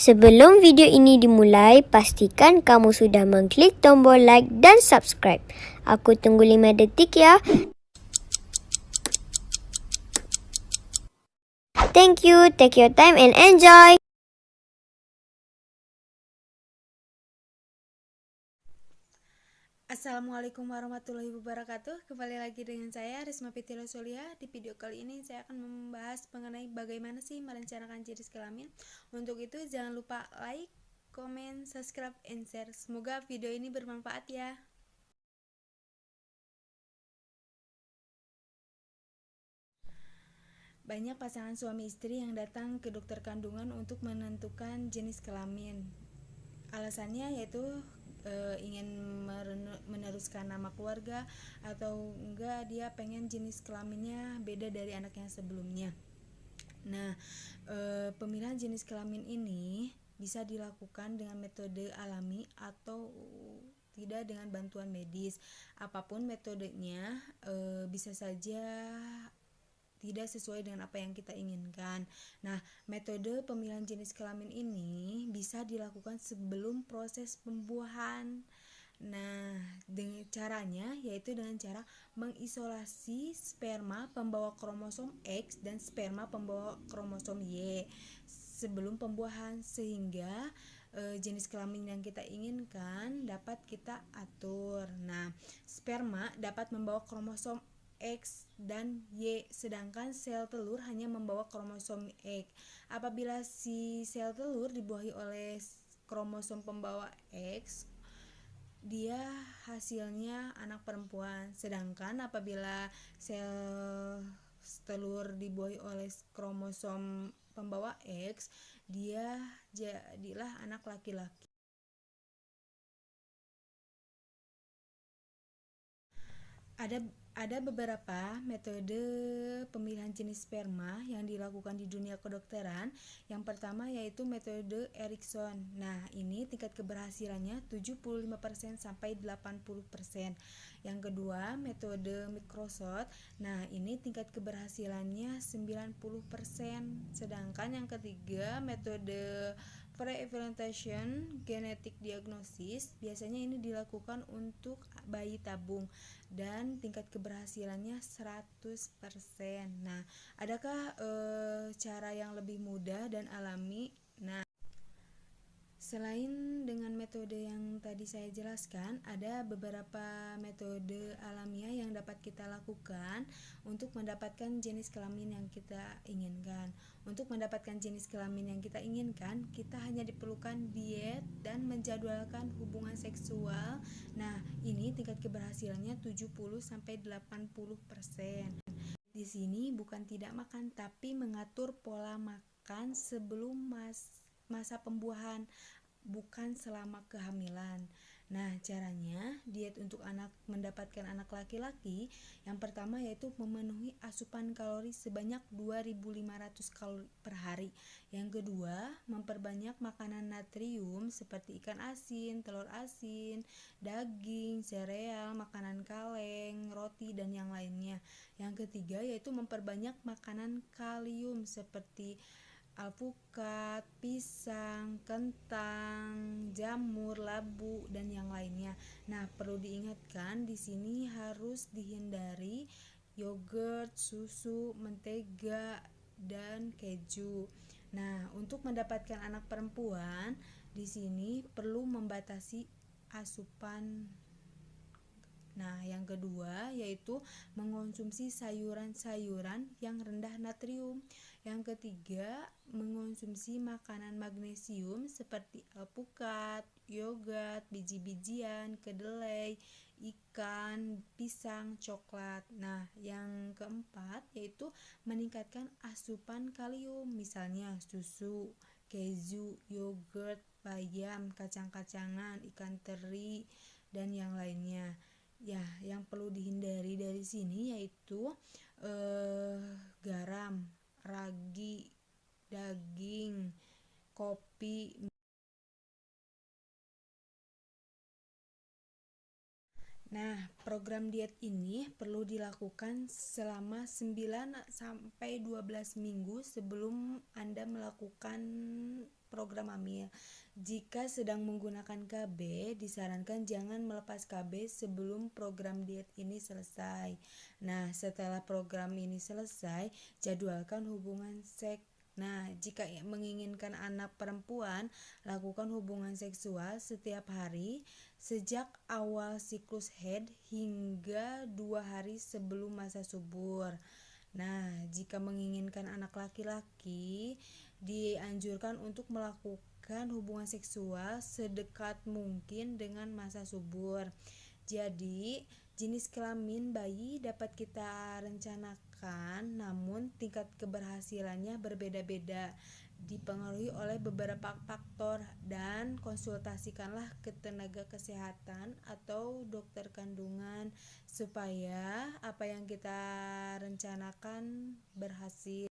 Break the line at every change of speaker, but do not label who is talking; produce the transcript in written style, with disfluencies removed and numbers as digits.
Sebelum video ini dimulai, pastikan kamu sudah mengklik tombol like dan subscribe. Aku tunggu 5 detik ya. Thank you, take your time and enjoy.
Assalamualaikum warahmatullahi wabarakatuh. Kembali lagi dengan saya Risma Fitila Solia. Di video kali ini saya akan membahas mengenai bagaimana sih merencanakan jenis kelamin. Untuk itu jangan lupa like, comment, subscribe, and share. Semoga video ini bermanfaat ya. Banyak pasangan suami istri yang datang ke dokter kandungan untuk menentukan jenis kelamin. Alasannya yaitu ingin meneruskan nama keluarga atau enggak dia pengen jenis kelaminnya beda dari anak yang sebelumnya. Nah, pemilihan jenis kelamin ini bisa dilakukan dengan metode alami atau tidak dengan bantuan medis. Apapun metodenya, bisa saja tidak sesuai dengan apa yang kita inginkan. Nah, metode pemilihan jenis kelamin ini bisa dilakukan sebelum proses pembuahan. Nah, dengan caranya yaitu dengan cara mengisolasi sperma pembawa kromosom X dan sperma pembawa kromosom Y sebelum pembuahan sehingga jenis kelamin yang kita inginkan dapat kita atur. Nah, sperma dapat membawa kromosom X dan Y, sedangkan sel telur hanya membawa kromosom X. Apabila si sel telur dibuahi oleh kromosom pembawa X, dia hasilnya anak perempuan. Sedangkan apabila sel telur dibuahi oleh kromosom pembawa X, dia jadilah anak laki-laki. Ada beberapa metode pemilihan jenis sperma yang dilakukan di dunia kedokteran. Yang pertama yaitu metode Erikson. Nah, ini tingkat keberhasilannya 75% sampai 80%. Yang kedua, metode Microsoft. Nah, ini tingkat keberhasilannya 90%. Sedangkan yang ketiga, metode pre-implantation genetic diagnosis. Biasanya ini dilakukan untuk bayi tabung dan tingkat keberhasilannya 100%. Nah, adakah cara yang lebih mudah dan alami? Nah, selain dengan metode yang tadi saya jelaskan, ada beberapa metode alamiah yang dapat kita lakukan untuk mendapatkan jenis kelamin yang kita inginkan. Untuk mendapatkan jenis kelamin yang kita inginkan, kita hanya diperlukan diet dan menjadwalkan hubungan seksual. Nah, ini tingkat keberhasilannya 70-80%. Di sini bukan tidak makan, tapi mengatur pola makan sebelum masa pembuahan, bukan selama kehamilan. Nah, caranya diet untuk mendapatkan anak laki-laki yang pertama yaitu memenuhi asupan kalori sebanyak 2.500 kalori per hari. Yang kedua, memperbanyak makanan natrium seperti ikan asin, telur asin, daging, sereal, makanan kaleng, roti, dan yang lainnya. Yang ketiga yaitu memperbanyak makanan kalium seperti alpukat, pisang, kentang, jamur, labu, dan yang lainnya. Nah, perlu diingatkan di sini harus dihindari yogurt, susu, mentega, dan keju. Nah, untuk mendapatkan anak perempuan, di sini perlu membatasi asupan. Nah, yang kedua yaitu mengonsumsi sayuran-sayuran yang rendah natrium. Yang ketiga, mengonsumsi makanan magnesium seperti alpukat, yogurt, biji-bijian, kedelai, ikan, pisang, coklat. Nah, yang keempat yaitu meningkatkan asupan kalium, misalnya susu, keju, yogurt, bayam, kacang-kacangan, ikan teri, dan yang lainnya. Ya, yang perlu dihindari dari sini yaitu garam, ragi, daging, kopi. Nah, program diet ini perlu dilakukan selama 9 sampai 12 minggu sebelum Anda melakukan program hamil. Jika sedang menggunakan KB, disarankan jangan melepas KB sebelum program diet ini selesai. Nah, setelah program ini selesai, jadwalkan hubungan seks. Nah, jika menginginkan anak perempuan, lakukan hubungan seksual setiap hari sejak awal siklus haid hingga 2 hari sebelum masa subur. Nah, jika menginginkan anak laki-laki, dianjurkan untuk melakukan hubungan seksual sedekat mungkin dengan masa subur. Jadi, jenis kelamin bayi dapat kita rencanakan, namun tingkat keberhasilannya berbeda-beda, dipengaruhi oleh beberapa faktor, dan konsultasikanlah ke tenaga kesehatan atau dokter kandungan supaya apa yang kita rencanakan berhasil.